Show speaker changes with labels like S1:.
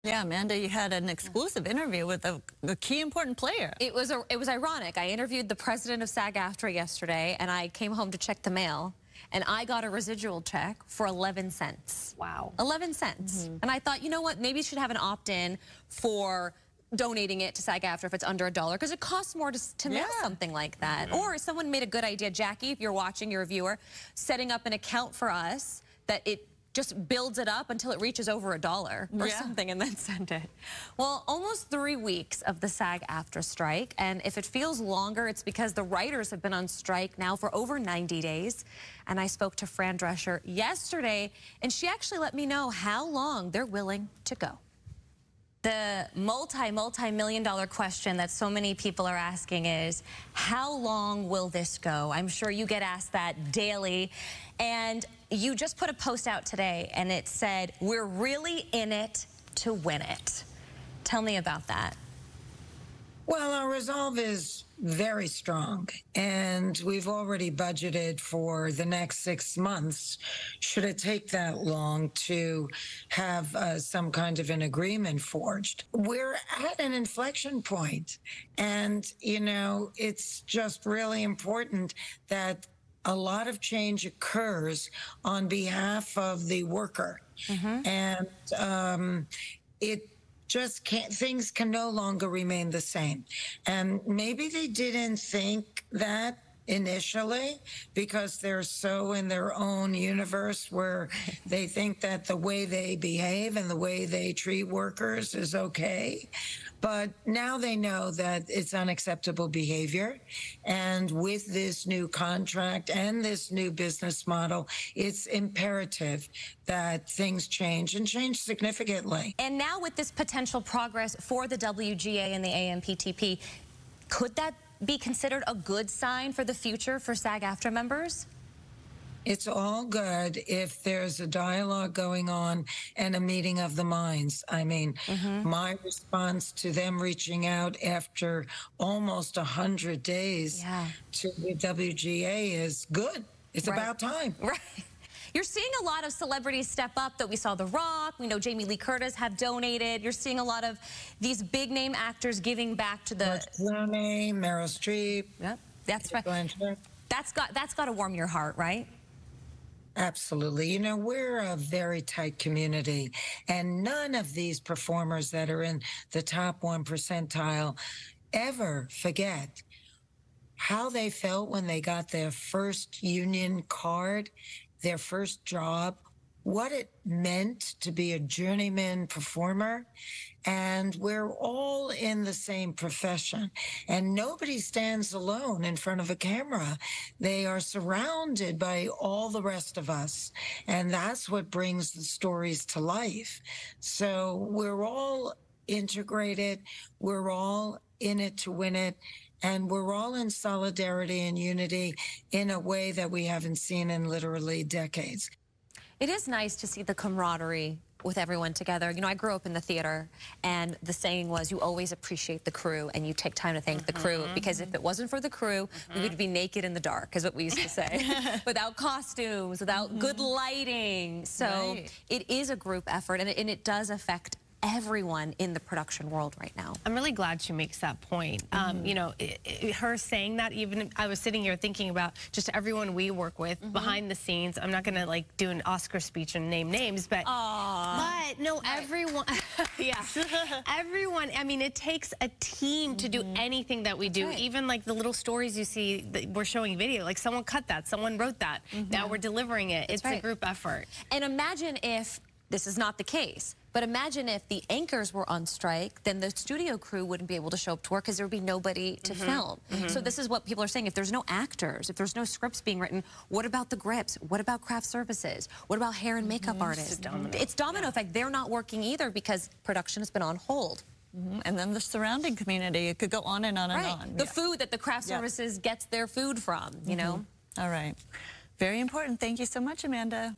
S1: Yeah, Amanda, you had an exclusive interview with a key important player.
S2: It was ironic. I interviewed the president of SAG-AFTRA yesterday, and I came home to check the mail, and I got a residual check for 11 cents.
S3: Wow.
S2: 11 cents. And I thought, you know what, maybe you should have an opt-in for donating it to SAG-AFTRA if it's under $1, because it costs more to mail something like that. Or someone made a good idea, Jackie, if you're watching, you're a viewer, setting up an account for us that it just builds it up until it reaches over $1 or something, and then send it. Well, almost 3 weeks of the SAG-AFTRA strike, and if it feels longer, it's because the writers have been on strike now for over 90 days. And I spoke to Fran Drescher yesterday, and she actually let me know how long they're willing to go. The multi-million-dollar question that so many people are asking is, how long will this go? I'm sure you get asked that daily. And you just put a post out today, and it said, we're really in it to win it. Tell me about that.
S4: Well, our resolve is very strong, and we've already budgeted for the next 6 months, should it take that long to have some kind of an agreement forged. We're at an inflection point, and, you know, it's just really important that a lot of change occurs on behalf of the worker. And it just can't, things can no longer remain the same. And maybe they didn't think that initially because they're so in their own universe where they think that the way they behave and the way they treat workers is okay. But now they know that it's unacceptable behavior. And with this new contract and this new business model, it's imperative that things change and change significantly.
S2: And now with this potential progress for the WGA and the AMPTP, could that be considered a good sign for the future for SAG-AFTRA members?
S4: It's all good if there's a dialogue going on and a meeting of the minds. I mean, my response to them reaching out after almost 100 days to the WGA is good. It's about time.
S2: Right. You're seeing a lot of celebrities step up. That we saw The Rock. We know Jamie Lee Curtis have donated. You're seeing a lot of these big name actors giving back to the
S4: Clooney, Meryl Streep.
S2: Yep, that's right. That's got to warm your heart, right?
S4: Absolutely. You know, we're a very tight community, and none of these performers that are in the top 1 percentile ever forget how they felt when they got their first union card, their first job, what it meant to be a journeyman performer. And we're all in the same profession, and nobody stands alone in front of a camera. They are surrounded by all the rest of us, and that's what brings the stories to life. So we're all integrated, we're all in it to win it, and we're all in solidarity and unity in a way that we haven't seen in literally decades.
S2: It is nice to see the camaraderie with everyone together. You know, I grew up in the theater, and the saying was, you always appreciate the crew, and you take time to thank the crew, because if it wasn't for the crew, we would be naked in the dark, is what we used to say, without costumes, without good lighting. So it is a group effort, and it does affect everyone in the production world right now.
S3: I'm really glad she makes that point. You know, her saying that, even I was sitting here thinking about just everyone we work with behind the scenes. I'm not gonna like do an Oscar speech and name names, but no, everyone, everyone. I mean, it takes a team to do anything that we do. Even like the little stories you see that we're showing video, like someone cut that, someone wrote that. Now we're delivering it. It's a group effort.
S2: And imagine if this is not the case, but imagine if the anchors were on strike, then the studio crew wouldn't be able to show up to work because there would be nobody to film. So this is what people are saying. If there's no actors, if there's no scripts being written, what about the grips? What about craft services? What about hair and makeup artists? It's domino effect. They're not working either because production has been on hold.
S1: And then the surrounding community, it could go on and on and on.
S2: The food that the craft services gets their food from, you know?
S1: All right. Very important. Thank you so much, Amanda.